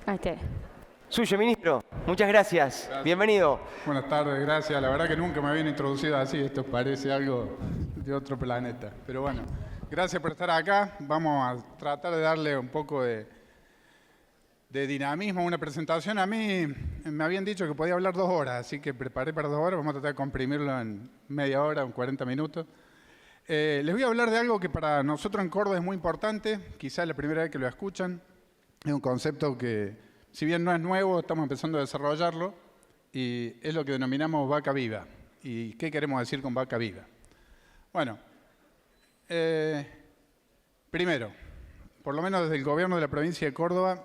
Okay. Suyo, ministro. Muchas gracias. Bienvenido. Buenas tardes, gracias. La verdad que nunca me habían introducido así. Esto parece algo de otro planeta. Pero bueno, gracias por estar acá. Vamos a tratar de darle un poco de dinamismo a una presentación. A mí me habían dicho que podía hablar 2 horas, así que preparé para 2 horas. Vamos a tratar de comprimirlo en media hora, en 40 minutos. Les voy a hablar de algo que para nosotros en Córdoba es muy importante. Quizás es la primera vez que lo escuchan. Es un concepto que, si bien no es nuevo, estamos empezando a desarrollarlo y es lo que denominamos vaca viva. ¿Y qué queremos decir con vaca viva? Bueno, primero, por lo menos desde el gobierno de la provincia de Córdoba,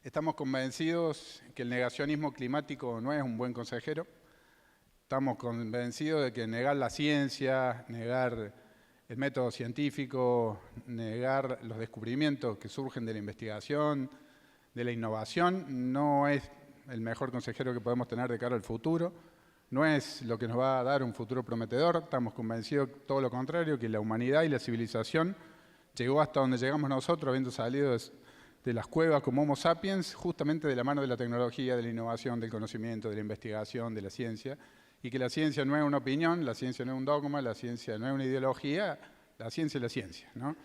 estamos convencidos que el negacionismo climático no es un buen consejero. Estamos convencidos de que negar la ciencia, negar el método científico, negar los descubrimientos que surgen de la investigación, de la innovación, no es el mejor consejero que podemos tener de cara al futuro, no es lo que nos va a dar un futuro prometedor. Estamos convencidos, todo lo contrario, que la humanidad y la civilización llegó hasta donde llegamos nosotros, habiendo salido de las cuevas como Homo sapiens, justamente de la mano de la tecnología, de la innovación, del conocimiento, de la investigación, de la ciencia, y que la ciencia no es una opinión, la ciencia no es un dogma, la ciencia no es una ideología, la ciencia es la ciencia, ¿no?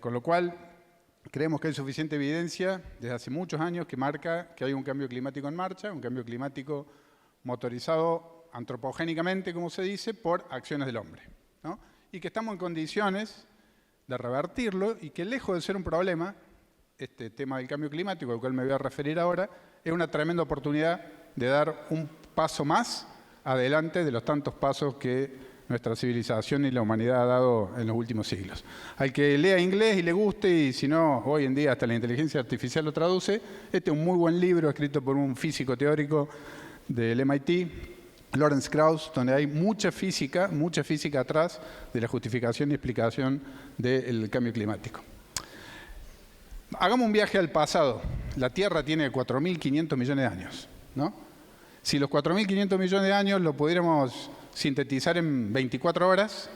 Con lo cual, creemos que hay suficiente evidencia desde hace muchos años que marca que hay un cambio climático en marcha, un cambio climático motorizado antropogénicamente, como se dice, por acciones del hombre, ¿no? Y que estamos en condiciones de revertirlo y que lejos de ser un problema, este tema del cambio climático, al cual me voy a referir ahora, es una tremenda oportunidad de dar un paso más adelante de los tantos pasos que nuestra civilización y la humanidad ha dado en los últimos siglos. Al que lea inglés y le guste, y si no, hoy en día hasta la inteligencia artificial lo traduce, este es un muy buen libro escrito por un físico teórico del MIT, Lawrence Krauss, donde hay mucha física atrás de la justificación y explicación del cambio climático. Hagamos un viaje al pasado. La Tierra tiene 4.500 millones de años, ¿no? Si los 4.500 millones de años lo pudiéramos sintetizar en 24 horas,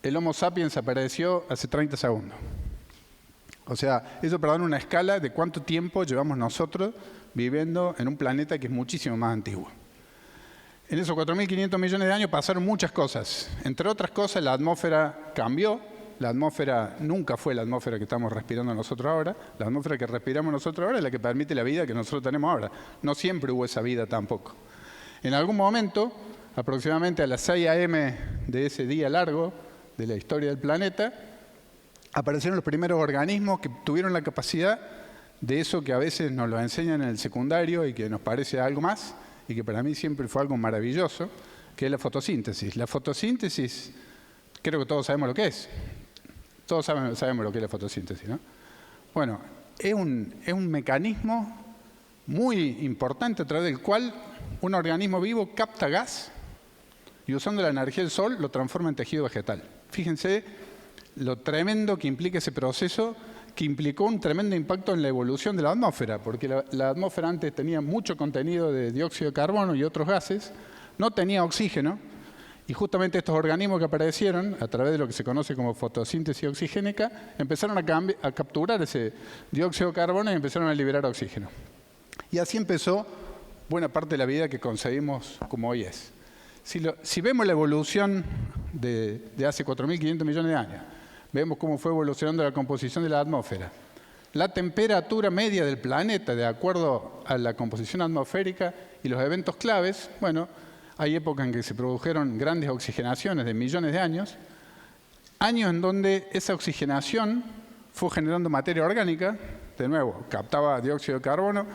el Homo sapiens apareció hace 30 segundos. O sea, eso para dar una escala de cuánto tiempo llevamos nosotros viviendo en un planeta que es muchísimo más antiguo. En esos 4.500 millones de años pasaron muchas cosas. Entre otras cosas, la atmósfera cambió. La atmósfera nunca fue la atmósfera que estamos respirando nosotros ahora. La atmósfera que respiramos nosotros ahora es la que permite la vida que nosotros tenemos ahora. No siempre hubo esa vida tampoco. En algún momento, aproximadamente a las 6 a.m. de ese día largo de la historia del planeta, aparecieron los primeros organismos que tuvieron la capacidad de eso que a veces nos lo enseñan en el secundario y que nos parece algo más, y que para mí siempre fue algo maravilloso, que es la fotosíntesis. La fotosíntesis, creo que todos sabemos lo que es. Todos sabemos lo que es la fotosíntesis, ¿no? Bueno, es un mecanismo muy importante a través del cual un organismo vivo capta gas y usando la energía del sol lo transforma en tejido vegetal. Fíjense lo tremendo que implica ese proceso, que implicó un tremendo impacto en la evolución de la atmósfera, porque la atmósfera antes tenía mucho contenido de dióxido de carbono y otros gases, no tenía oxígeno. Y justamente estos organismos que aparecieron, a través de lo que se conoce como fotosíntesis oxigénica, empezaron a capturar ese dióxido de carbono y empezaron a liberar oxígeno. Y así empezó buena parte de la vida que concebimos como hoy es. Si vemos la evolución de hace 4.500 millones de años, vemos cómo fue evolucionando la composición de la atmósfera. La temperatura media del planeta, de acuerdo a la composición atmosférica y los eventos claves, bueno, hay épocas en que se produjeron grandes oxigenaciones de millones de años en donde esa oxigenación fue generando materia orgánica, de nuevo, captaba dióxido de carbono,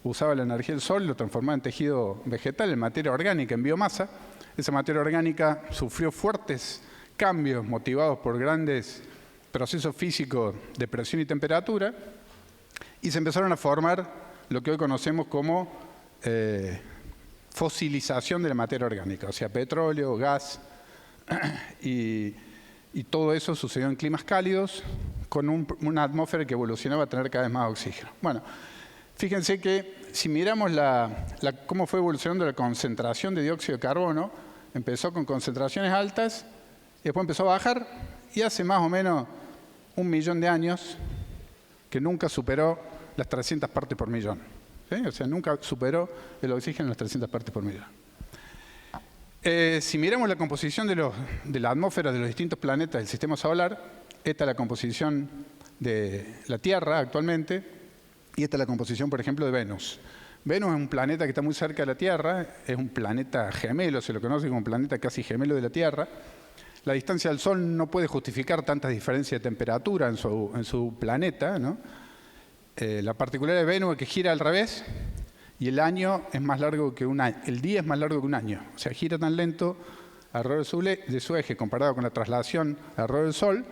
usaba la energía del sol, lo transformaba en tejido vegetal, en materia orgánica, en biomasa. Esa materia orgánica sufrió fuertes cambios motivados por grandes procesos físicos de presión y temperatura y se empezaron a formar lo que hoy conocemos como fosilización de la materia orgánica, o sea, petróleo, gas, y todo eso sucedió en climas cálidos con una atmósfera que evolucionaba a tener cada vez más oxígeno. Bueno, fíjense que si miramos cómo fue evolucionando la concentración de dióxido de carbono, empezó con concentraciones altas, y después empezó a bajar, y hace más o menos 1 millón de años que nunca superó las 300 partes por millón. ¿Sí? O sea, nunca superó el oxígeno las 300 partes por millón. Si miramos la composición de la atmósfera de los distintos planetas del sistema solar, esta es la composición de la Tierra actualmente, y esta es la composición, por ejemplo, de Venus. Venus es un planeta que está muy cerca de la Tierra, es un planeta gemelo, se lo conoce como un planeta casi gemelo de la Tierra. La distancia al Sol no puede justificar tantas diferencias de temperatura en su planeta, ¿no? La particularidad de Venus es que gira al revés y el año es más largo que un año. El día es más largo que un año. O sea, gira tan lento alrededor de su eje comparado con la traslación alrededor del Sol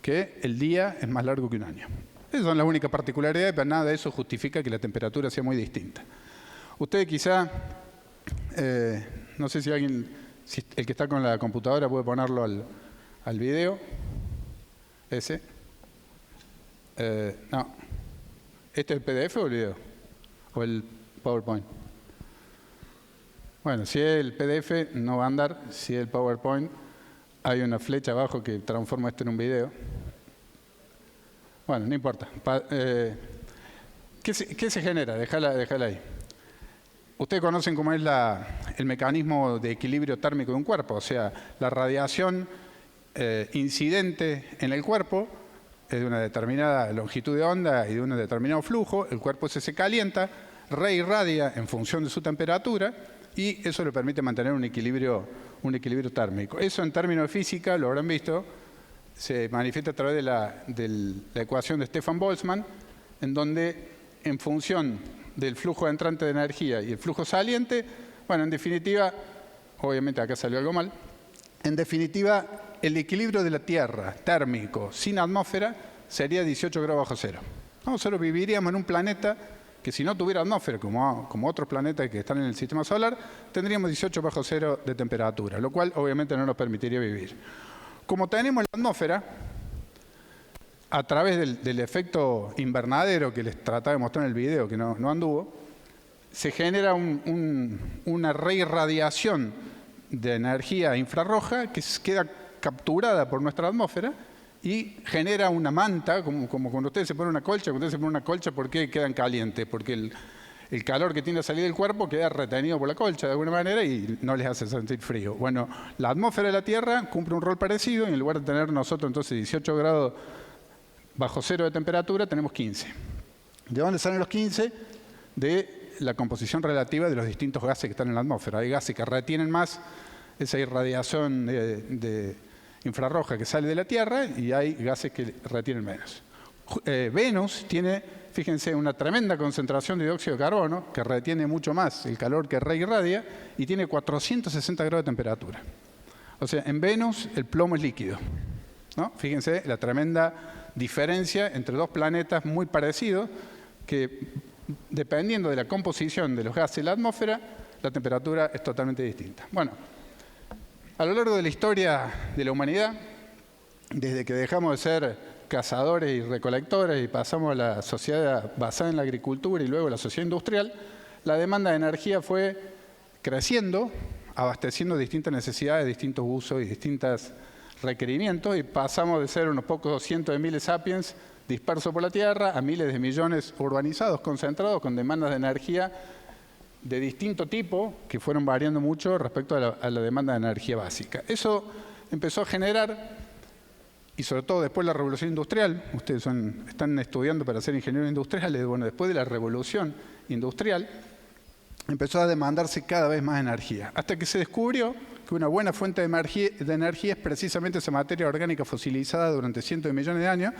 que el día es más largo que un año. Esas son las únicas particularidades, pero nada de eso justifica que la temperatura sea muy distinta. Ustedes quizá, no sé si el que está con la computadora puede ponerlo al video. Ese. No. ¿Este es el PDF o el video? ¿O el PowerPoint? Bueno, si es el PDF no va a andar. Si es el PowerPoint, hay una flecha abajo que transforma esto en un video. Bueno, no importa. ¿Qué se genera? Déjala ahí. Ustedes conocen cómo es el mecanismo de equilibrio térmico de un cuerpo. O sea, la radiación incidente en el cuerpo es de una determinada longitud de onda y de un determinado flujo. El cuerpo se calienta, reirradia en función de su temperatura y eso le permite mantener un equilibrio térmico. Eso en términos de física, lo habrán visto, se manifiesta a través de la ecuación de Stefan Boltzmann, en donde en función del flujo entrante de energía y el flujo saliente, bueno, en definitiva, obviamente acá salió algo mal, en definitiva, el equilibrio de la Tierra térmico sin atmósfera sería 18 grados bajo cero. Nosotros viviríamos en un planeta que si no tuviera atmósfera, como otros planetas que están en el sistema solar, tendríamos 18 bajo cero de temperatura, lo cual obviamente no nos permitiría vivir. Como tenemos la atmósfera, a través del efecto invernadero que les trataba de mostrar en el video, que no anduvo, se genera una reirradiación de energía infrarroja que queda capturada por nuestra atmósfera y genera una manta, como cuando ustedes se ponen una colcha. Cuando ustedes se ponen una colcha, ¿por qué quedan calientes? Porque el calor que tiene a salir del cuerpo queda retenido por la colcha de alguna manera y no les hace sentir frío. Bueno, la atmósfera de la Tierra cumple un rol parecido y en lugar de tener nosotros entonces 18 grados bajo cero de temperatura, tenemos 15. ¿De dónde salen los 15? De la composición relativa de los distintos gases que están en la atmósfera. Hay gases que retienen más esa irradiación de infrarroja que sale de la Tierra y hay gases que retienen menos. Venus tiene, fíjense, una tremenda concentración de dióxido de carbono que retiene mucho más el calor que reirradia y tiene 460 grados de temperatura. O sea, en Venus el plomo es líquido, ¿no? Fíjense la tremenda diferencia entre dos planetas muy parecidos que, dependiendo de la composición de los gases en la atmósfera, la temperatura es totalmente distinta. Bueno, a lo largo de la historia de la humanidad, desde que dejamos de ser cazadores y recolectores y pasamos a la sociedad basada en la agricultura y luego a la sociedad industrial, la demanda de energía fue creciendo, abasteciendo distintas necesidades, distintos usos y distintos requerimientos, y pasamos de ser unos pocos cientos de miles sapiens dispersos por la Tierra a miles de millones urbanizados, concentrados, con demandas de energía de distinto tipo, que fueron variando mucho respecto a la demanda de energía básica. Eso empezó a generar, y sobre todo después de la revolución industrial, ustedes están estudiando para ser ingenieros industriales, bueno, después de la revolución industrial, empezó a demandarse cada vez más energía, hasta que se descubrió que una buena fuente de energía es precisamente esa materia orgánica fosilizada durante cientos de millones de años,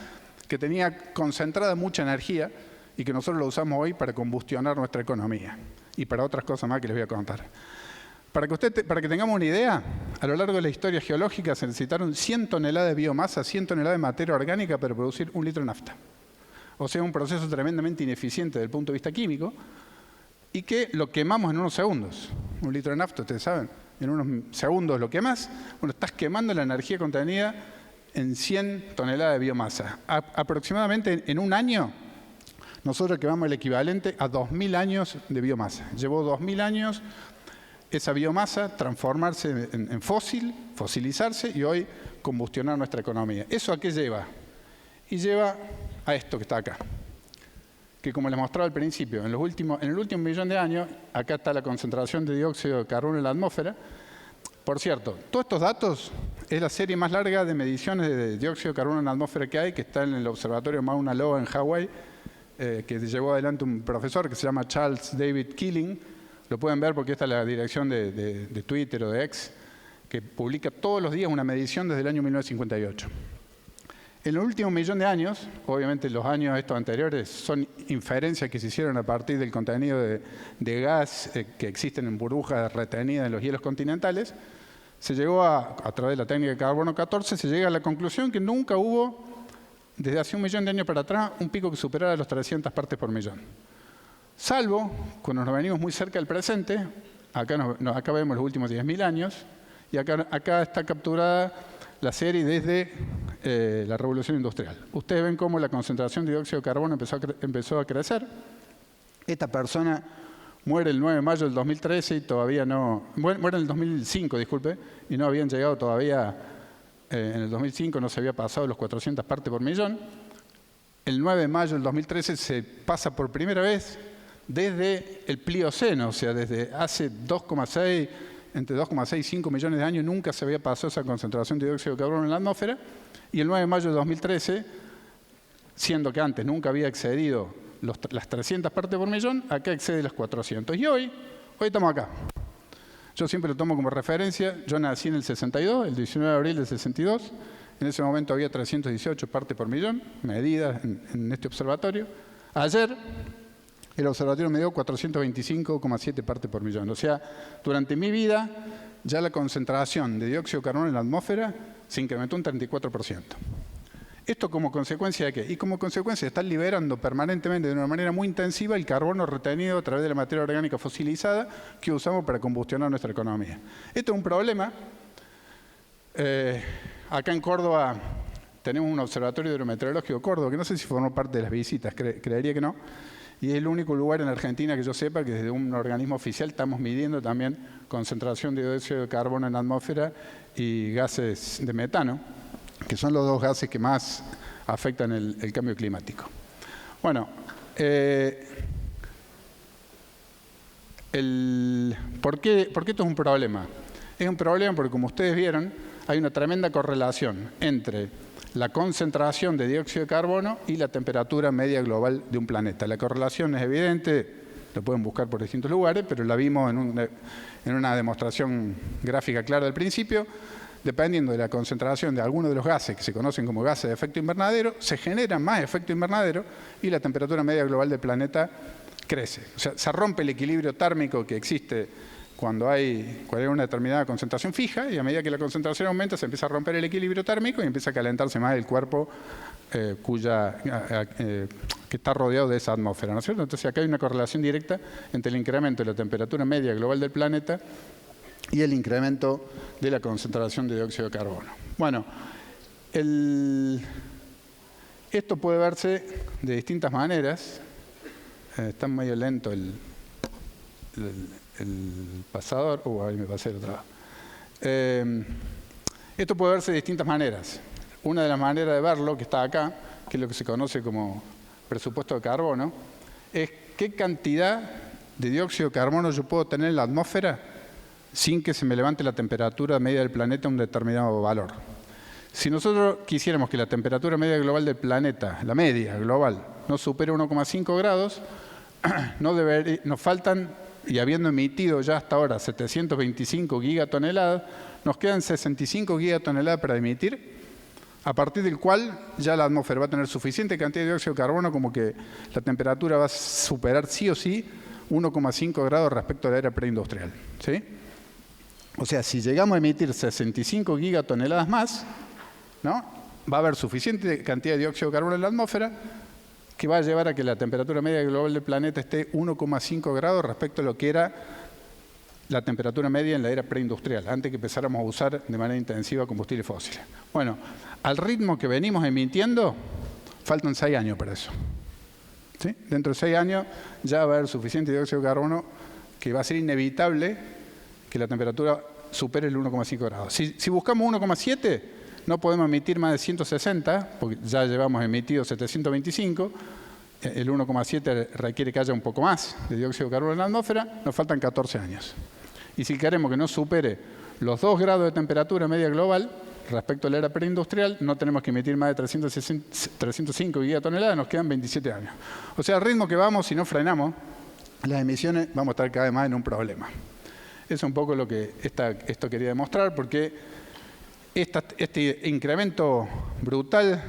que tenía concentrada mucha energía y que nosotros lo usamos hoy para combustionar nuestra economía y para otras cosas más que les voy a contar. Para que tengamos una idea, a lo largo de la historia geológica se necesitaron 100 toneladas de biomasa, 100 toneladas de materia orgánica para producir 1 litro de nafta. O sea, un proceso tremendamente ineficiente desde el punto de vista químico y que lo quemamos en unos segundos. 1 litro de nafta, ustedes saben, en unos segundos lo quemás. Bueno, estás quemando la energía contenida en 100 toneladas de biomasa. Aproximadamente en un año, nosotros quemamos el equivalente a 2000 años de biomasa. Llevó 2000 años esa biomasa transformarse en fosilizarse y hoy combustionar nuestra economía. ¿Eso a qué lleva? Y lleva a esto que está acá. que, como les mostraba al principio, en el último millón de años, acá está la concentración de dióxido de carbono en la atmósfera. Por cierto, todos estos datos es la serie más larga de mediciones de dióxido de carbono en la atmósfera que hay, que está en el observatorio Mauna Loa en Hawái, que llevó adelante un profesor que se llama Charles David Keeling. Lo pueden ver porque esta es la dirección de Twitter o de X, que publica todos los días una medición desde el año 1958. En el último millón de años, obviamente los años estos anteriores son inferencias que se hicieron a partir del contenido de gas que existen en burbujas retenidas en los hielos continentales, se llegó a través de la técnica de carbono 14, se llega a la conclusión que nunca hubo, desde hace un millón de años para atrás, un pico que superara los 300 partes por millón. Salvo, cuando nos venimos muy cerca del presente, acá vemos los últimos 10.000 años, y acá está capturada la serie desde la Revolución Industrial. Ustedes ven cómo la concentración de dióxido de carbono empezó a crecer. Esta persona muere el 9 de mayo del 2013 y todavía no... Muere en el 2005, disculpe, y no habían llegado todavía... en el 2005 no se había pasado los 400 partes por millón. El 9 de mayo del 2013 se pasa por primera vez desde el Plioceno, o sea, desde hace entre 2,6 y 5 millones de años nunca se había pasado esa concentración de dióxido de carbono en la atmósfera. Y el 9 de mayo de 2013, siendo que antes nunca había excedido las 300 partes por millón, acá excede las 400. Y hoy estamos acá. Yo siempre lo tomo como referencia. Yo nací en el 62, el 19 de abril del 62. En ese momento había 318 partes por millón medidas en este observatorio. Ayer el observatorio me dio 425,7 partes por millón. O sea, durante mi vida ya la concentración de dióxido de carbono en la atmósfera se incrementó un 34%. ¿Esto como consecuencia de qué? Y como consecuencia de estar liberando permanentemente de una manera muy intensiva el carbono retenido a través de la materia orgánica fosilizada que usamos para combustionar nuestra economía. Esto es un problema. Acá en Córdoba tenemos un observatorio hidrometeorológico Córdoba, que no sé si formó parte de las visitas, creería que no. Y es el único lugar en Argentina que yo sepa que desde un organismo oficial estamos midiendo también concentración de dióxido de carbono en la atmósfera y gases de metano, que son los dos gases que más afectan el cambio climático. Bueno, ¿por qué esto es un problema? Es un problema porque, como ustedes vieron, hay una tremenda correlación entre la concentración de dióxido de carbono y la temperatura media global de un planeta. La correlación es evidente, lo pueden buscar por distintos lugares, pero la vimos en una demostración gráfica clara al principio. Dependiendo de la concentración de algunos de los gases que se conocen como gases de efecto invernadero, se genera más efecto invernadero y la temperatura media global del planeta crece. O sea, se rompe el equilibrio térmico que existe cuando hay una determinada concentración fija, y a medida que la concentración aumenta se empieza a romper el equilibrio térmico y empieza a calentarse más el cuerpo que está rodeado de esa atmósfera, ¿no es cierto? Entonces acá hay una correlación directa entre el incremento de la temperatura media global del planeta y el incremento de la concentración de dióxido de carbono. Bueno, esto puede verse de distintas maneras. Está medio lento el pasador. Ahí me pasé otra vez. Esto puede verse de distintas maneras. Una de las maneras de verlo, que está acá, que es lo que se conoce como presupuesto de carbono, es qué cantidad de dióxido de carbono yo puedo tener en la atmósfera sin que se me levante la temperatura media del planeta a un determinado valor. Si nosotros quisiéramos que la temperatura media global del planeta, la media global, no supere 1,5 grados, nos faltan, y habiendo emitido ya hasta ahora 725 gigatoneladas, nos quedan 65 gigatoneladas para emitir, a partir del cual ya la atmósfera va a tener suficiente cantidad de dióxido de carbono como que la temperatura va a superar sí o sí 1,5 grados respecto a la era preindustrial, ¿sí? O sea, si llegamos a emitir 65 gigatoneladas más, ¿no?, va a haber suficiente cantidad de dióxido de carbono en la atmósfera que va a llevar a que la temperatura media global del planeta esté 1,5 grados respecto a lo que era la temperatura media en la era preindustrial, antes que empezáramos a usar de manera intensiva combustibles fósiles. Bueno, al ritmo que venimos emitiendo, faltan 6 años para eso. ¿Sí? Dentro de 6 años ya va a haber suficiente dióxido de carbono que va a ser inevitable que la temperatura supere el 1,5 grados. Si buscamos 1,7, no podemos emitir más de 160, porque ya llevamos emitido 725, el 1,7 requiere que haya un poco más de dióxido de carbono en la atmósfera, nos faltan 14 años. Y si queremos que no supere los 2 grados de temperatura media global, respecto a la era preindustrial, no tenemos que emitir más de 305 gigatoneladas, nos quedan 27 años. O sea, al ritmo que vamos, si no frenamos las emisiones, vamos a estar cada vez más en un problema. Eso es un poco lo que esto quería demostrar, porque este incremento brutal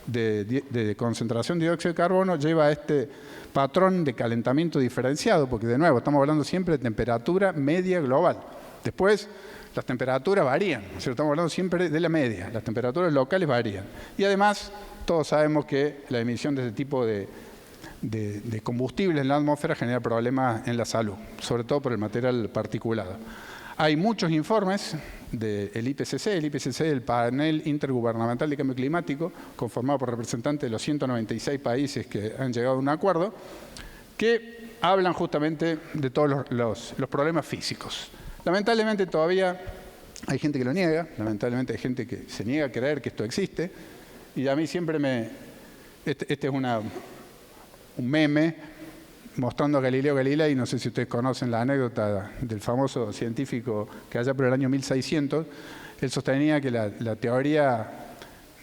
de concentración de dióxido de carbono lleva a este patrón de calentamiento diferenciado, porque de nuevo estamos hablando siempre de temperatura media global. Después, las temperaturas varían, o sea, estamos hablando siempre de la media, las temperaturas locales varían. Y además, todos sabemos que la emisión de este tipo de combustibles en la atmósfera genera problemas en la salud, sobre todo por el material particulado. Hay muchos informes del IPCC. El IPCC es el Panel Intergubernamental de Cambio Climático, conformado por representantes de los 196 países que han llegado a un acuerdo, que hablan justamente de todos los problemas físicos. Lamentablemente todavía hay gente que lo niega, lamentablemente hay gente que se niega a creer que esto existe, y a mí siempre este es un meme mostrando a Galileo Galilei, no sé si ustedes conocen la anécdota del famoso científico que allá por el año 1600, él sostenía que la teoría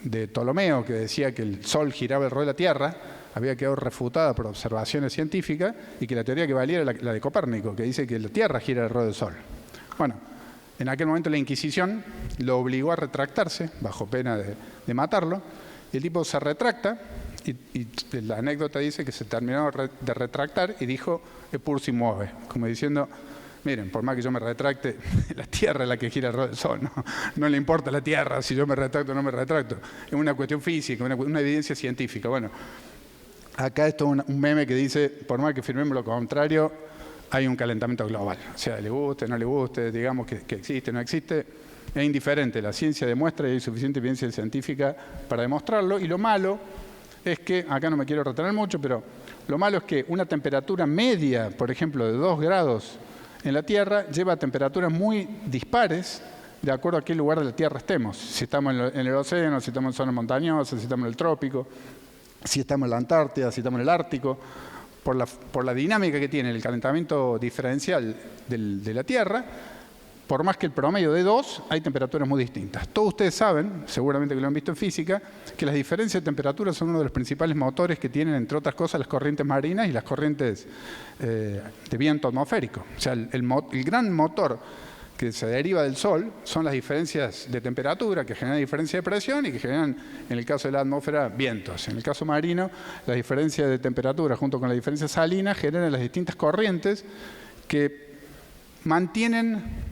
de Ptolomeo, que decía que el Sol giraba alrededor de la Tierra, había quedado refutada por observaciones científicas, y que la teoría que valía era la de Copérnico, que dice que la Tierra gira alrededor del Sol. Bueno, en aquel momento la Inquisición lo obligó a retractarse, bajo pena de matarlo, y el tipo se retracta, y la anécdota dice que se terminó de retractar y dijo, pur si mueve, como diciendo, miren, por más que yo me retracte, la Tierra es la que gira alrededor del Sol, no le importa la Tierra si yo me retracto o no me retracto, es una cuestión física, una evidencia científica. Bueno, acá esto es un meme que dice, por más que firmemos lo contrario, hay un calentamiento global. O sea, le guste, no le guste, digamos que existe, no existe, es indiferente. La ciencia demuestra y hay suficiente evidencia científica para demostrarlo. Y lo malo es que, acá no me quiero retener mucho, pero lo malo es que una temperatura media, por ejemplo, de 2 grados en la Tierra, lleva a temperaturas muy dispares de acuerdo a qué lugar de la Tierra estemos. Si estamos en el océano, si estamos en zonas montañosas, si estamos en el trópico, si estamos en la Antártida, si estamos en el Ártico. Por la dinámica que tiene el calentamiento diferencial de la Tierra, por más que el promedio de 2, hay temperaturas muy distintas. Todos ustedes saben, seguramente que lo han visto en física, que las diferencias de temperatura son uno de los principales motores que tienen, entre otras cosas, las corrientes marinas y las corrientes de viento atmosférico. O sea, el gran motor que se deriva del Sol son las diferencias de temperatura que generan diferencia de presión y que generan, en el caso de la atmósfera, vientos. En el caso marino, las diferencias de temperatura junto con las diferencias salinas generan las distintas corrientes que mantienen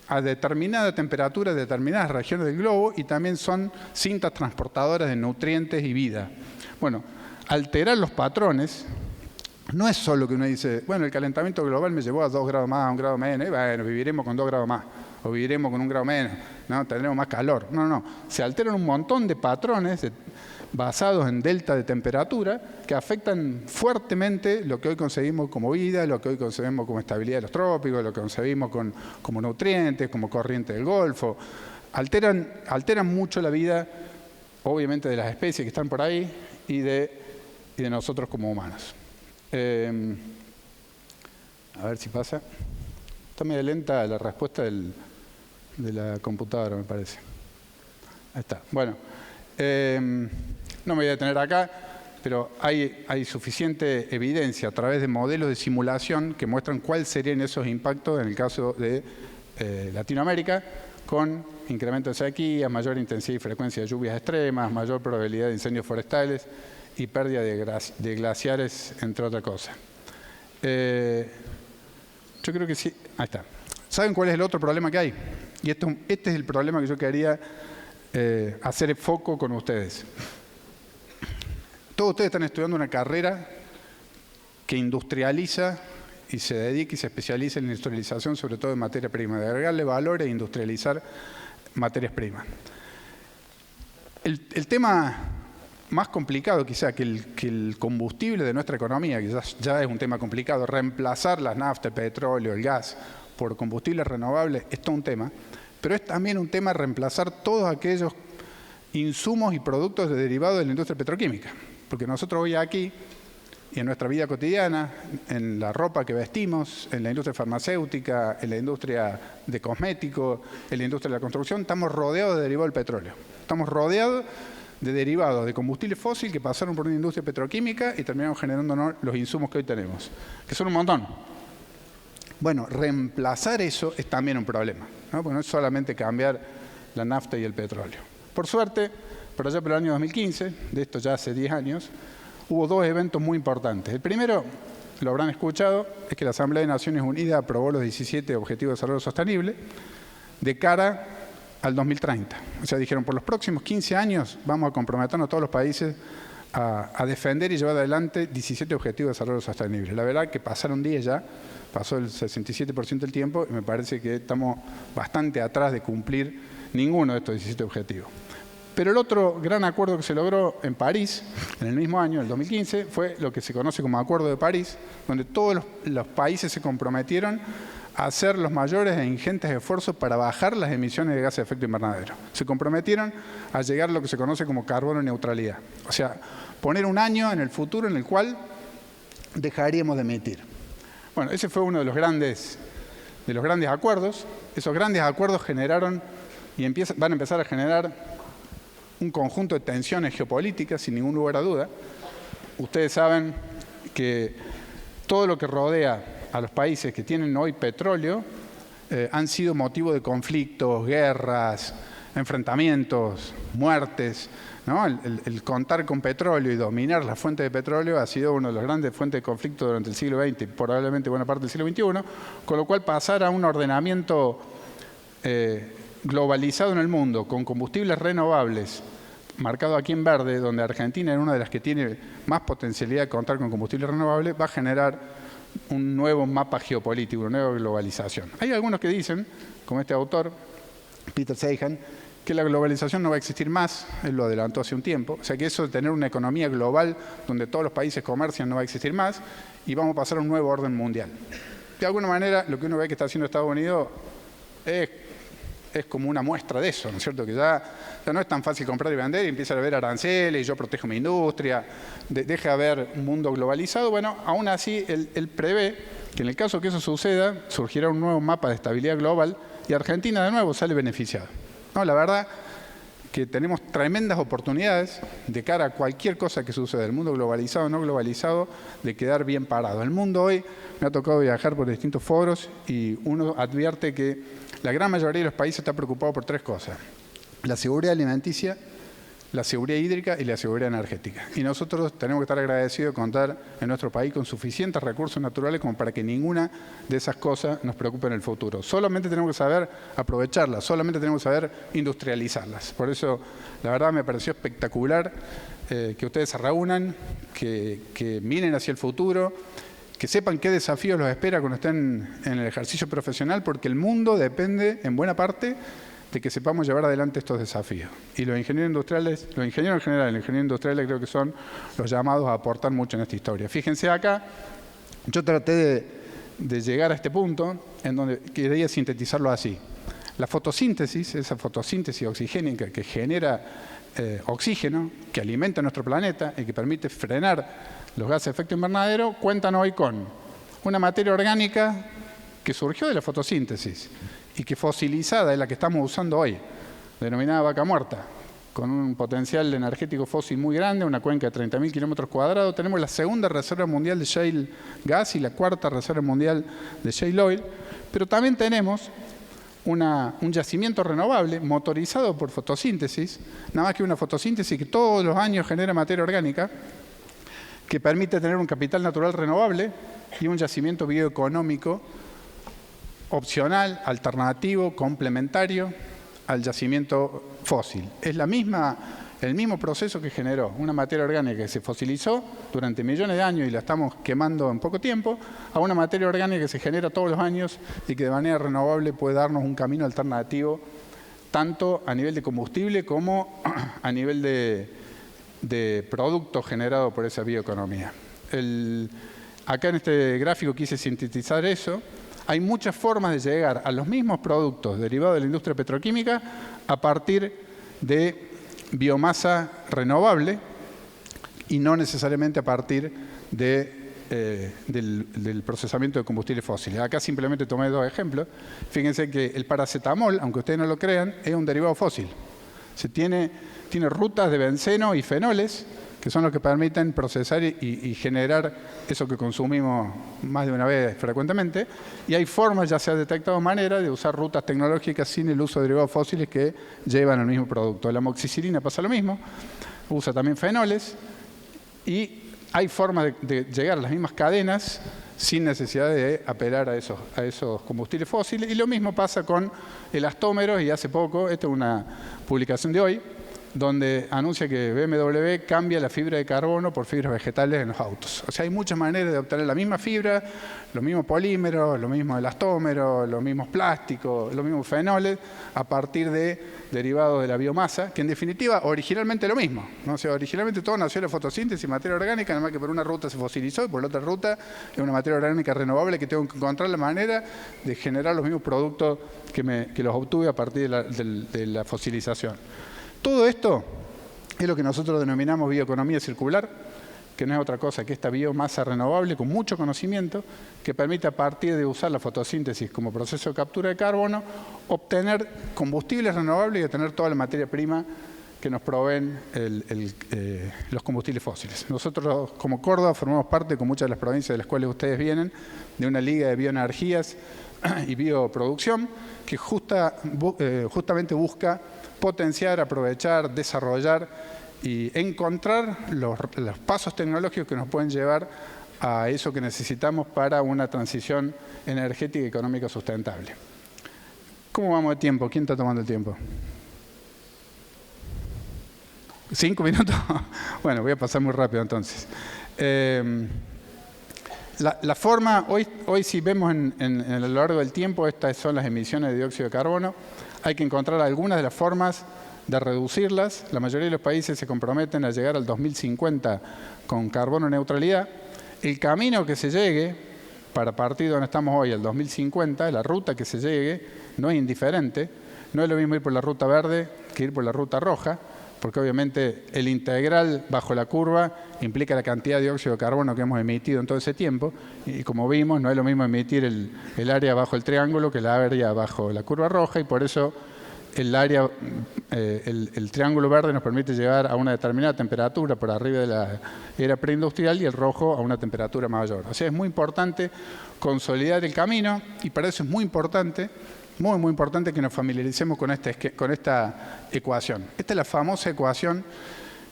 a determinada temperatura determinadas regiones del globo y también son cintas transportadoras de nutrientes y vida. Bueno, alterar los patrones no es solo que uno dice, bueno, el calentamiento global me llevó a 2 grados más, a 1 grado menos, y bueno, viviremos con 2 grados más, o viviremos con 1 grado menos, ¿no? Tendremos más calor. No. Se alteran un montón de patrones basados en delta de temperatura que afectan fuertemente lo que hoy concebimos como vida, lo que hoy concebimos como estabilidad de los trópicos, lo que concebimos como nutrientes, como corriente del Golfo. Alteran mucho la vida, obviamente, de las especies que están por ahí y de nosotros como humanos. A ver si pasa. Está medio lenta la respuesta de la computadora, me parece. Ahí está. Bueno, no me voy a detener acá, pero hay suficiente evidencia a través de modelos de simulación que muestran cuáles serían esos impactos en el caso de Latinoamérica, con incremento de sequías, mayor intensidad y frecuencia de lluvias extremas, mayor probabilidad de incendios forestales y pérdida de glaciares, entre otras cosas. Yo creo que sí. Ahí está. ¿Saben cuál es el otro problema que hay? Y este es el problema que yo quería hacer foco con ustedes. Todos ustedes están estudiando una carrera que industrializa y se dedica y se especializa en la industrialización, sobre todo en materia prima, de agregarle valor e industrializar materias primas. El tema más complicado quizá que el combustible de nuestra economía, que ya es un tema complicado, reemplazar las naftas, el petróleo, el gas por combustibles renovables es todo un tema, pero es también un tema reemplazar todos aquellos insumos y productos derivados de la industria petroquímica. Porque nosotros hoy aquí y en nuestra vida cotidiana, en la ropa que vestimos, en la industria farmacéutica, en la industria de cosméticos, en la industria de la construcción, estamos rodeados de derivados del petróleo. Estamos rodeados de derivados de combustible fósil que pasaron por una industria petroquímica y terminaron generándonos los insumos que hoy tenemos, que son un montón. Bueno, reemplazar eso es también un problema, ¿no? Porque no es solamente cambiar la nafta y el petróleo. Por suerte, por allá por el año 2015, de esto ya hace 10 años, hubo dos eventos muy importantes. El primero, lo habrán escuchado, es que la Asamblea de Naciones Unidas aprobó los 17 Objetivos de Desarrollo Sostenible de cara al 2030. O sea, dijeron, por los próximos 15 años vamos a comprometernos todos los países a defender y llevar adelante 17 Objetivos de Desarrollo Sostenible. La verdad que pasaron 10 ya, pasó el 67% del tiempo y me parece que estamos bastante atrás de cumplir ninguno de estos 17 objetivos. Pero el otro gran acuerdo que se logró en París, en el mismo año, el 2015, fue lo que se conoce como Acuerdo de París, donde todos los países se comprometieron a hacer los mayores e ingentes esfuerzos para bajar las emisiones de gases de efecto invernadero. Se comprometieron a llegar a lo que se conoce como carbono neutralidad. O sea, poner un año en el futuro en el cual dejaríamos de emitir. Bueno, ese fue uno de los grandes acuerdos. Esos grandes acuerdos generaron y van a empezar a generar un conjunto de tensiones geopolíticas, sin ningún lugar a duda. Ustedes saben que todo lo que rodea a los países que tienen hoy petróleo han sido motivo de conflictos, guerras, enfrentamientos, muertes, ¿no? El contar con petróleo y dominar la fuente de petróleo ha sido una de las grandes fuentes de conflicto durante el siglo XX y probablemente buena parte del siglo XXI, con lo cual pasar a un ordenamiento globalizado en el mundo, con combustibles renovables, marcado aquí en verde, donde Argentina es una de las que tiene más potencialidad de contar con combustibles renovables, va a generar un nuevo mapa geopolítico, una nueva globalización. Hay algunos que dicen, como este autor, Peter Zeihan, que la globalización no va a existir más, él lo adelantó hace un tiempo, o sea que eso de tener una economía global donde todos los países comercian no va a existir más y vamos a pasar a un nuevo orden mundial. De alguna manera, lo que uno ve que está haciendo Estados Unidos es como una muestra de eso, ¿no es cierto? Que ya no es tan fácil comprar y vender y empieza a haber aranceles y yo protejo mi industria, deja de haber un mundo globalizado. Bueno, aún así él prevé que en el caso que eso suceda, surgirá un nuevo mapa de estabilidad global y Argentina de nuevo sale beneficiada. No, la verdad que tenemos tremendas oportunidades de cara a cualquier cosa que suceda, el mundo globalizado o no globalizado, de quedar bien parado. El mundo hoy me ha tocado viajar por distintos foros y uno advierte que la gran mayoría de los países está preocupado por tres cosas: la seguridad alimenticia, la seguridad hídrica y la seguridad energética. Y nosotros tenemos que estar agradecidos de contar en nuestro país con suficientes recursos naturales como para que ninguna de esas cosas nos preocupe en el futuro. Solamente tenemos que saber aprovecharlas, solamente tenemos que saber industrializarlas. Por eso, la verdad, me pareció espectacular que ustedes se reúnan, que miren hacia el futuro, que sepan qué desafíos los espera cuando estén en el ejercicio profesional, porque el mundo depende, en buena parte, de que sepamos llevar adelante estos desafíos. Y los ingenieros industriales, los ingenieros en general, los ingenieros industriales creo que son los llamados a aportar mucho en esta historia. Fíjense acá, yo traté de llegar a este punto en donde quería sintetizarlo así. La fotosíntesis, esa fotosíntesis oxigénica que genera oxígeno, que alimenta nuestro planeta y que permite frenar los gases de efecto invernadero, cuentan hoy con una materia orgánica que surgió de la fotosíntesis y que fosilizada es la que estamos usando hoy, denominada vaca muerta, con un potencial energético fósil muy grande, una cuenca de 30.000 kilómetros cuadrados. Tenemos la segunda reserva mundial de shale gas y la cuarta reserva mundial de shale oil, pero también tenemos un yacimiento renovable motorizado por fotosíntesis, nada más que una fotosíntesis que todos los años genera materia orgánica, que permite tener un capital natural renovable y un yacimiento bioeconómico opcional, alternativo, complementario al yacimiento fósil. Es el mismo proceso que generó una materia orgánica que se fosilizó durante millones de años y la estamos quemando en poco tiempo, a una materia orgánica que se genera todos los años y que de manera renovable puede darnos un camino alternativo, tanto a nivel de combustible como a nivel de producto generado por esa bioeconomía. Acá en este gráfico quise sintetizar eso. Hay muchas formas de llegar a los mismos productos derivados de la industria petroquímica a partir de biomasa renovable y no necesariamente a partir del procesamiento de combustibles fósiles. Acá simplemente tomé 2 ejemplos. Fíjense que el paracetamol, aunque ustedes no lo crean, es un derivado fósil. Tiene rutas de benceno y fenoles, que son los que permiten procesar y generar eso que consumimos más de una vez frecuentemente. Y hay formas, ya se ha detectado manera, de usar rutas tecnológicas sin el uso de derivados fósiles que llevan al mismo producto. La amoxicilina pasa lo mismo, usa también fenoles, y hay formas de llegar a las mismas cadenas sin necesidad de apelar a esos combustibles fósiles. Y lo mismo pasa con elastómeros, y hace poco, esta es una publicación de hoy, donde anuncia que BMW cambia la fibra de carbono por fibras vegetales en los autos. O sea, hay muchas maneras de obtener la misma fibra, los mismos polímeros, los mismos elastómeros, los mismos plásticos, los mismos fenoles, a partir de derivados de la biomasa, que en definitiva, originalmente lo mismo, ¿no? O sea, originalmente todo nació de la fotosíntesis, materia orgánica, nada más que por una ruta se fosilizó y por la otra ruta es una materia orgánica renovable que tengo que encontrar la manera de generar los mismos productos que los obtuve a partir de la fosilización. Todo esto es lo que nosotros denominamos bioeconomía circular, que no es otra cosa que esta biomasa renovable con mucho conocimiento que permite, a partir de usar la fotosíntesis como proceso de captura de carbono, obtener combustibles renovables y obtener toda la materia prima que nos proveen los combustibles fósiles. Nosotros, como Córdoba, formamos parte, con muchas de las provincias de las cuales ustedes vienen, de una liga de bioenergías y bioproducción que justamente busca potenciar, aprovechar, desarrollar y encontrar los pasos tecnológicos que nos pueden llevar a eso que necesitamos para una transición energética y económica sustentable. ¿Cómo vamos de tiempo? ¿Quién está tomando el tiempo? ¿5 minutos? Bueno, voy a pasar muy rápido entonces. La forma, hoy si vemos a lo largo del tiempo, estas son las emisiones de dióxido de carbono. Hay que encontrar algunas de las formas de reducirlas. La mayoría de los países se comprometen a llegar al 2050 con carbono neutralidad. El camino que se llegue, para partir de donde estamos hoy, al 2050, la ruta que se llegue, no es indiferente. No es lo mismo ir por la ruta verde que ir por la ruta roja, porque obviamente el integral bajo la curva implica la cantidad de dióxido de carbono que hemos emitido en todo ese tiempo, y como vimos, no es lo mismo emitir el área bajo el triángulo que la área bajo la curva roja, y por eso el triángulo verde nos permite llegar a una determinada temperatura por arriba de la era preindustrial y el rojo a una temperatura mayor. O sea, es muy importante consolidar el camino, y para eso es muy importante, muy importante que nos familiaricemos con esta ecuación. Esta es la famosa ecuación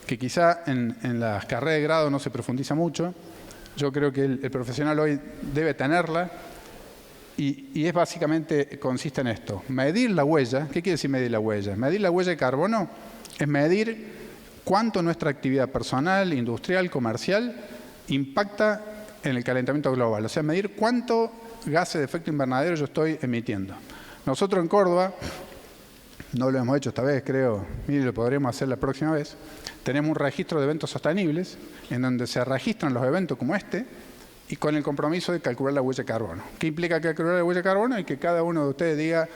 que quizá en las carreras de grado no se profundiza mucho. Yo creo que el profesional hoy debe tenerla, y es básicamente, consiste en esto. Medir la huella. ¿Qué quiere decir medir la huella? Medir la huella de carbono es medir cuánto nuestra actividad personal, industrial, comercial impacta en el calentamiento global. O sea, medir cuánto gases de efecto invernadero yo estoy emitiendo. Nosotros en Córdoba, no lo hemos hecho esta vez, creo, y lo podremos hacer la próxima vez, tenemos un registro de eventos sostenibles en donde se registran los eventos como este y con el compromiso de calcular la huella de carbono. ¿Qué implica calcular la huella de carbono? Y que cada uno de ustedes diga,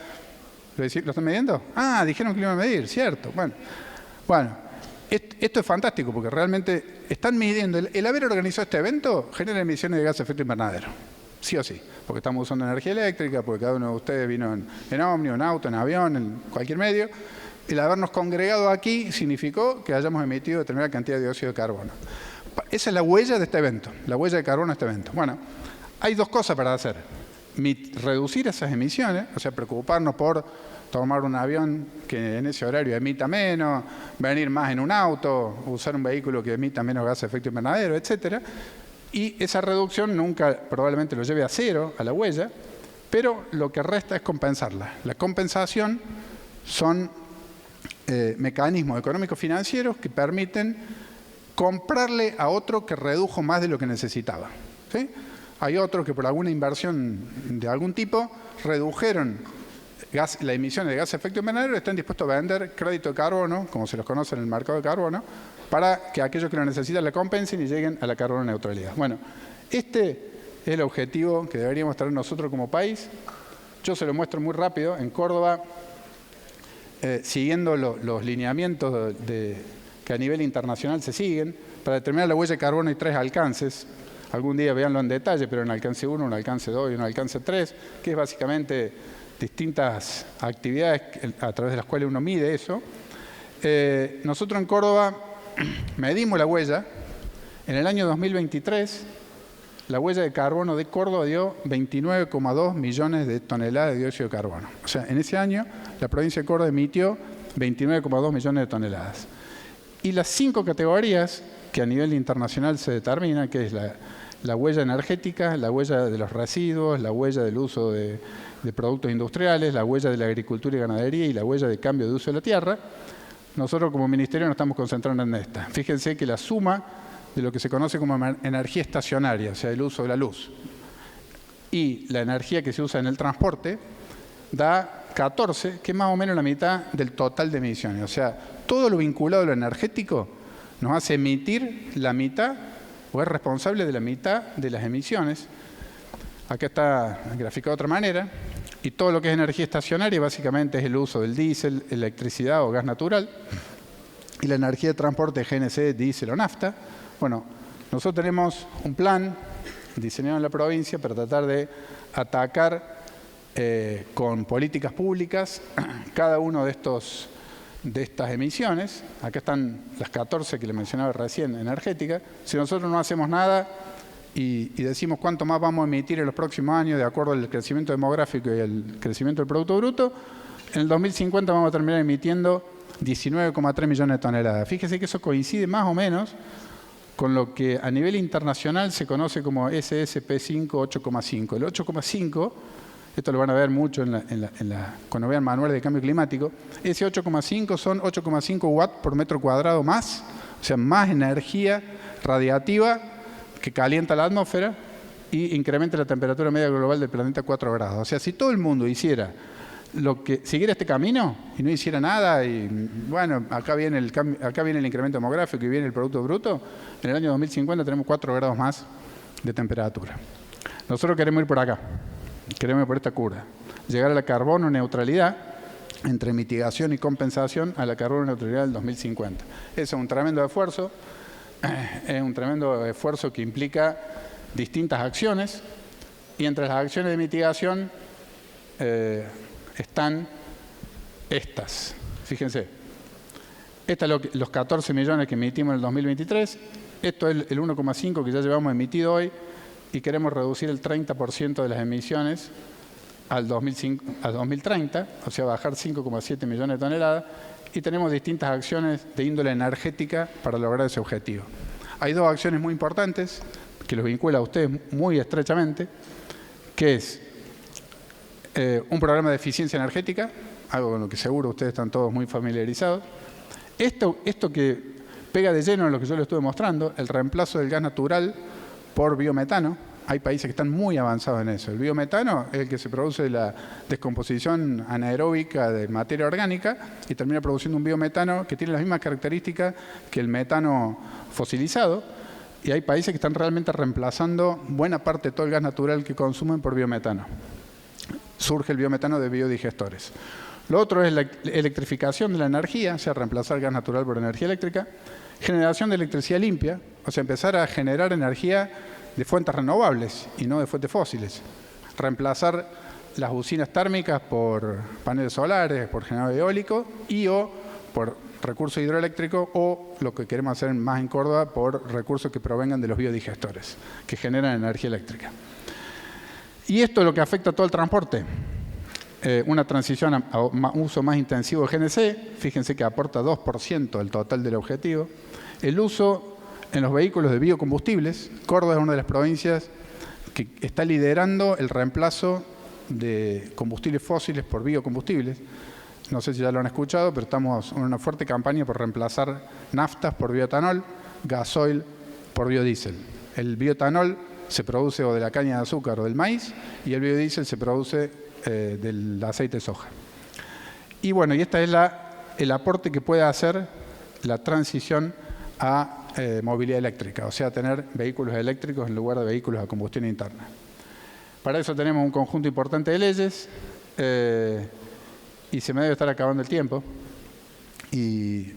¿lo están midiendo? Ah, dijeron que lo iban a medir, cierto. Bueno, esto es fantástico porque realmente están midiendo. El haber organizado este evento genera emisiones de gases de efecto invernadero. Sí o sí, porque estamos usando energía eléctrica, porque cada uno de ustedes vino en ómnibus, en auto, en avión, en cualquier medio. El habernos congregado aquí significó que hayamos emitido determinada cantidad de dióxido de carbono. Esa es la huella de este evento, la huella de carbono de este evento. Bueno, hay 2 cosas para hacer. Reducir esas emisiones, o sea, preocuparnos por tomar un avión que en ese horario emita menos, venir más en un auto, usar un vehículo que emita menos gases de efecto invernadero, etcétera. Y esa reducción nunca probablemente lo lleve a cero, a la huella, pero lo que resta es compensarla. La compensación son mecanismos económicos financieros que permiten comprarle a otro que redujo más de lo que necesitaba. ¿Sí? Hay otros que por alguna inversión de algún tipo redujeron la emisión de gases de efecto invernadero y están dispuestos a vender crédito de carbono, como se los conoce en el mercado de carbono, para que aquellos que lo necesitan la compensen y lleguen a la carbono neutralidad. Bueno, este es el objetivo que deberíamos tener nosotros como país. Yo se lo muestro muy rápido. En Córdoba, siguiendo los lineamientos que a nivel internacional se siguen, para determinar la huella de carbono hay 3 alcances. algún día véanlo en detalle, pero en alcance 1, en alcance 2 y en alcance 3, que es básicamente distintas actividades a través de las cuales uno mide eso. Nosotros en Córdoba medimos la huella. En el año 2023, la huella de carbono de Córdoba dio 29,2 millones de toneladas de dióxido de carbono. O sea, en ese año la provincia de Córdoba emitió 29,2 millones de toneladas. Y las 5 categorías que a nivel internacional se determinan, que es la huella energética, la huella de los residuos, la huella del uso de productos industriales, la huella de la agricultura y ganadería y la huella de cambio de uso de la tierra, nosotros como ministerio nos estamos concentrando en esta. Fíjense que la suma de lo que se conoce como energía estacionaria, o sea, el uso de la luz, y la energía que se usa en el transporte, da 14, que es más o menos la mitad del total de emisiones. O sea, todo lo vinculado a lo energético nos hace emitir la mitad, o es responsable de la mitad de las emisiones. Acá está graficado de otra manera. Y todo lo que es energía estacionaria básicamente es el uso del diésel, electricidad o gas natural. Y la energía de transporte GNC, diésel o nafta. Bueno, nosotros tenemos un plan diseñado en la provincia para tratar de atacar con políticas públicas cada uno de estas emisiones. Acá están las 14 que le mencionaba recién, energéticas. Si nosotros no hacemos nada y decimos cuánto más vamos a emitir en los próximos años de acuerdo al crecimiento demográfico y el crecimiento del Producto Bruto, en el 2050 vamos a terminar emitiendo 19,3 millones de toneladas. Fíjese que eso coincide más o menos con lo que a nivel internacional se conoce como SSP5 8,5. El 8,5, esto lo van a ver mucho cuando vean manuales de cambio climático, ese 8,5 son 8,5 watts por metro cuadrado más, o sea, más energía radiativa que calienta la atmósfera y incrementa la temperatura media global del planeta 4 grados. O sea, si todo el mundo hiciera siguiera este camino y no hiciera nada, y bueno, acá viene el incremento demográfico y viene el Producto Bruto, en el año 2050 tenemos 4 grados más de temperatura. Nosotros queremos ir por acá, queremos ir por esta curva, llegar a la carbono neutralidad, entre mitigación y compensación, a la carbono neutralidad del 2050. Ese es un tremendo esfuerzo, que implica distintas acciones, y entre las acciones de mitigación están estas. Fíjense, los 14 millones que emitimos en el 2023, esto es el 1,5 que ya llevamos emitido hoy, y queremos reducir el 30% de las emisiones al 2030, o sea, bajar 5,7 millones de toneladas, y tenemos distintas acciones de índole energética para lograr ese objetivo. Hay 2 acciones muy importantes que los vincula a ustedes muy estrechamente, que es un programa de eficiencia energética, algo con lo que seguro ustedes están todos muy familiarizados. Esto que pega de lleno en lo que yo les estuve mostrando, el reemplazo del gas natural por biometano. Hay países que están muy avanzados en eso. El biometano es el que se produce de la descomposición anaeróbica de materia orgánica y termina produciendo un biometano que tiene las mismas características que el metano fosilizado. Y hay países que están realmente reemplazando buena parte de todo el gas natural que consumen por biometano. Surge el biometano de biodigestores. Lo otro es la electrificación de la energía, o sea, reemplazar gas natural por energía eléctrica. Generación de electricidad limpia, o sea, empezar a generar energía de fuentes renovables y no de fuentes fósiles. Reemplazar las usinas térmicas por paneles solares, por generador eólico o por recursos hidroeléctricos, o lo que queremos hacer más en Córdoba, por recursos que provengan de los biodigestores, que generan energía eléctrica. Y esto es lo que afecta a todo el transporte. Una transición a un uso más intensivo de GNC, fíjense que aporta 2% del total del objetivo. El uso en los vehículos de biocombustibles. Córdoba es una de las provincias que está liderando el reemplazo de combustibles fósiles por biocombustibles. No sé si ya lo han escuchado, pero estamos en una fuerte campaña por reemplazar naftas por bioetanol, gasoil por biodiesel. El bioetanol se produce o de la caña de azúcar o del maíz, y el biodiesel se produce del aceite de soja. Y bueno, y este es el aporte que puede hacer la transición a movilidad eléctrica, o sea, tener vehículos eléctricos en lugar de vehículos a combustión interna. Para eso tenemos un conjunto importante de leyes, y se me debe estar acabando el tiempo, y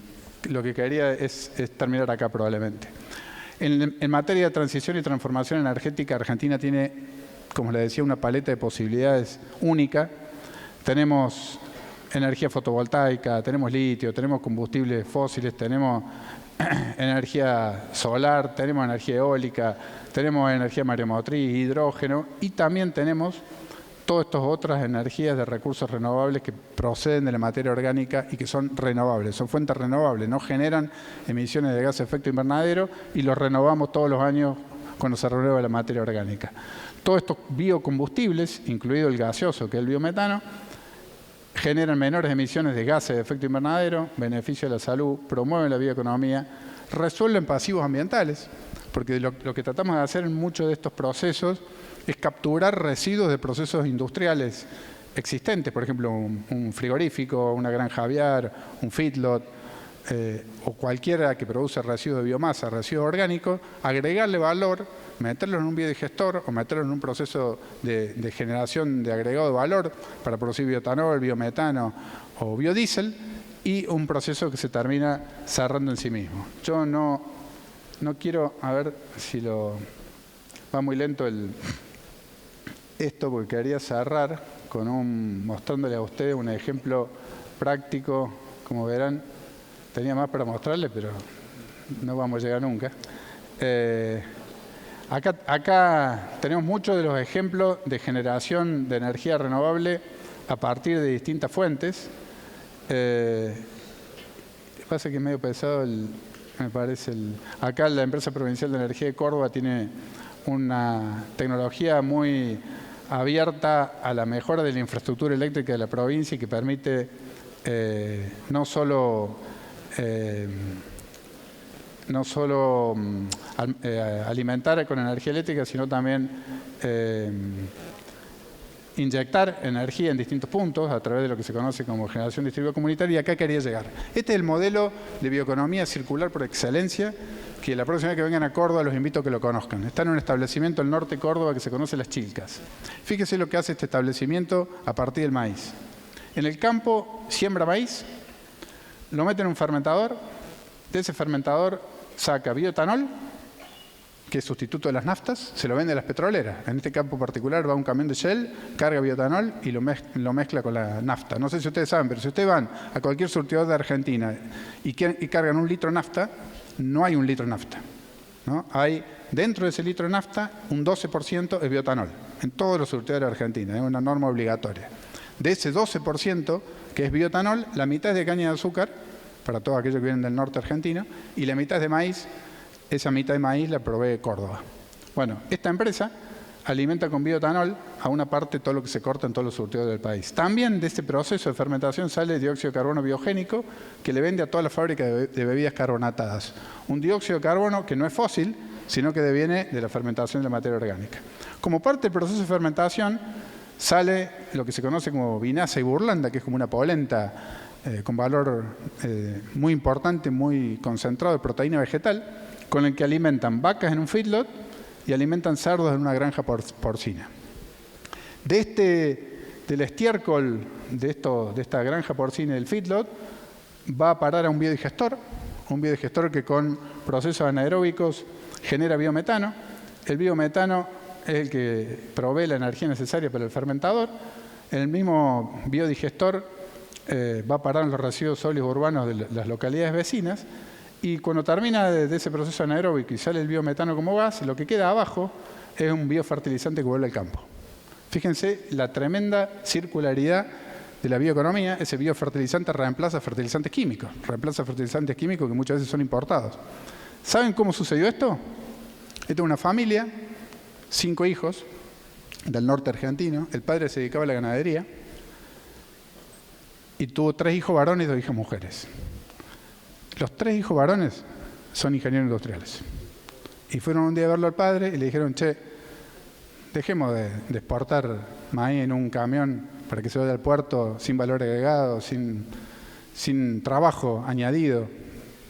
lo que quería es terminar acá probablemente. En materia de transición y transformación energética, Argentina tiene, como les decía, una paleta de posibilidades única. Tenemos energía fotovoltaica, tenemos litio, tenemos combustibles fósiles, tenemos energía solar, tenemos energía eólica, tenemos energía mareomotriz, hidrógeno y también tenemos todas estas otras energías de recursos renovables que proceden de la materia orgánica y que son renovables, son fuentes renovables, no generan emisiones de gas de efecto invernadero y los renovamos todos los años cuando se renueva la materia orgánica. Todos estos biocombustibles, incluido el gaseoso, que es el biometano, generan menores emisiones de gases de efecto invernadero, beneficio de la salud, promueven la bioeconomía, resuelven pasivos ambientales, porque lo que tratamos de hacer en muchos de estos procesos es capturar residuos de procesos industriales existentes, por ejemplo, un frigorífico, una granja aviar, un feedlot, o cualquiera que produce residuos de biomasa, residuos orgánicos, agregarle valor, meterlo en un biodigestor o meterlo en un proceso de generación de agregado de valor para producir bioetanol, biometano o biodiesel y un proceso que se termina cerrando en sí mismo. Yo no quiero, a ver si va muy lento esto porque quería cerrar con mostrándole a ustedes un ejemplo práctico, como verán. Tenía más para mostrarles, pero no vamos a llegar nunca. Acá tenemos muchos de los ejemplos de generación de energía renovable a partir de distintas fuentes. Pasa que es medio pesado, me parece. Acá la empresa provincial de energía de Córdoba tiene una tecnología muy abierta a la mejora de la infraestructura eléctrica de la provincia y que permite no solo alimentar con energía eléctrica, sino también inyectar energía en distintos puntos a través de lo que se conoce como generación distribuida comunitaria. Y acá quería llegar. Este es el modelo de bioeconomía circular por excelencia, que la próxima vez que vengan a Córdoba los invito a que lo conozcan. Está en un establecimiento del norte de Córdoba que se conoce Las Chilcas. Fíjese lo que hace este establecimiento a partir del maíz. En el campo siembra maíz, lo mete en un fermentador, de ese fermentador saca bioetanol, que es sustituto de las naftas, se lo vende a las petroleras. En este campo particular va un camión de Shell, carga bioetanol y lo mezcla con la nafta. No sé si ustedes saben, pero si ustedes van a cualquier surtidor de Argentina y cargan un litro de nafta, no hay un litro de nafta, ¿no? Hay dentro de ese litro de nafta un 12% es bioetanol, en todos los surtidores de Argentina, es una norma obligatoria. De ese 12% que es bioetanol, la mitad es de caña de azúcar, para todos aquellos que vienen del norte argentino, y la mitad es de maíz. Esa mitad de maíz la provee Córdoba. Bueno, esta empresa alimenta con bioetanol a una parte todo lo que se corta en todos los surtidores del país. También de este proceso de fermentación sale dióxido de carbono biogénico que le vende a toda la fábrica de bebidas carbonatadas. Un dióxido de carbono que no es fósil, sino que deviene de la fermentación de la materia orgánica. Como parte del proceso de fermentación sale lo que se conoce como vinaza y burlanda, que es como una polenta con valor muy importante, muy concentrado de proteína vegetal, con el que alimentan vacas en un feedlot y alimentan cerdos en una granja porcina. Del estiércol de esta granja porcina y del feedlot va a parar a un biodigestor que con procesos anaeróbicos genera biometano. El biometano es el que provee la energía necesaria para el fermentador. El mismo biodigestor va a parar en los residuos sólidos urbanos de las localidades vecinas y cuando termina de ese proceso anaeróbico y sale el biometano como gas, lo que queda abajo es un biofertilizante que vuelve al campo. Fíjense la tremenda circularidad de la bioeconomía. Ese biofertilizante reemplaza fertilizantes químicos que muchas veces son importados. ¿Saben cómo sucedió esto? Esta es una familia, 5 hijos del norte argentino. El padre se dedicaba a la ganadería y tuvo 3 hijos varones y 2 hijas mujeres. Los 3 hijos varones son ingenieros industriales. Y fueron un día a verlo al padre y le dijeron, che, dejemos de exportar maíz en un camión para que se vaya al puerto sin valor agregado, sin trabajo añadido,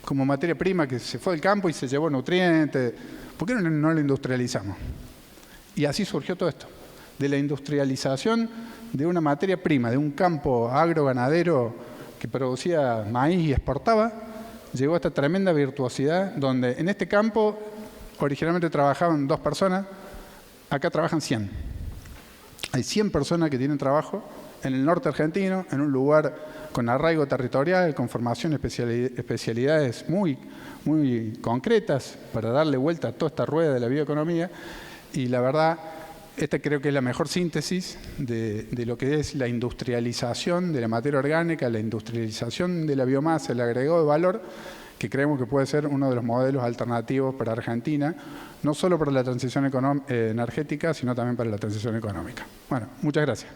como materia prima que se fue del campo y se llevó nutrientes. ¿Por qué no lo industrializamos? Y así surgió todo esto. De la industrialización de una materia prima, de un campo agroganadero que producía maíz y exportaba, llegó a esta tremenda virtuosidad donde en este campo originalmente trabajaban 2 personas, acá trabajan 100. Hay 100 personas que tienen trabajo en el norte argentino, en un lugar con arraigo territorial, con formación especialidades muy concretas para darle vuelta a toda esta rueda de la bioeconomía. Y la verdad, esta creo que es la mejor síntesis de lo que es la industrialización de la materia orgánica, la industrialización de la biomasa, el agregado de valor, que creemos que puede ser uno de los modelos alternativos para Argentina, no solo para la transición energética, sino también para la transición económica. Bueno, muchas gracias.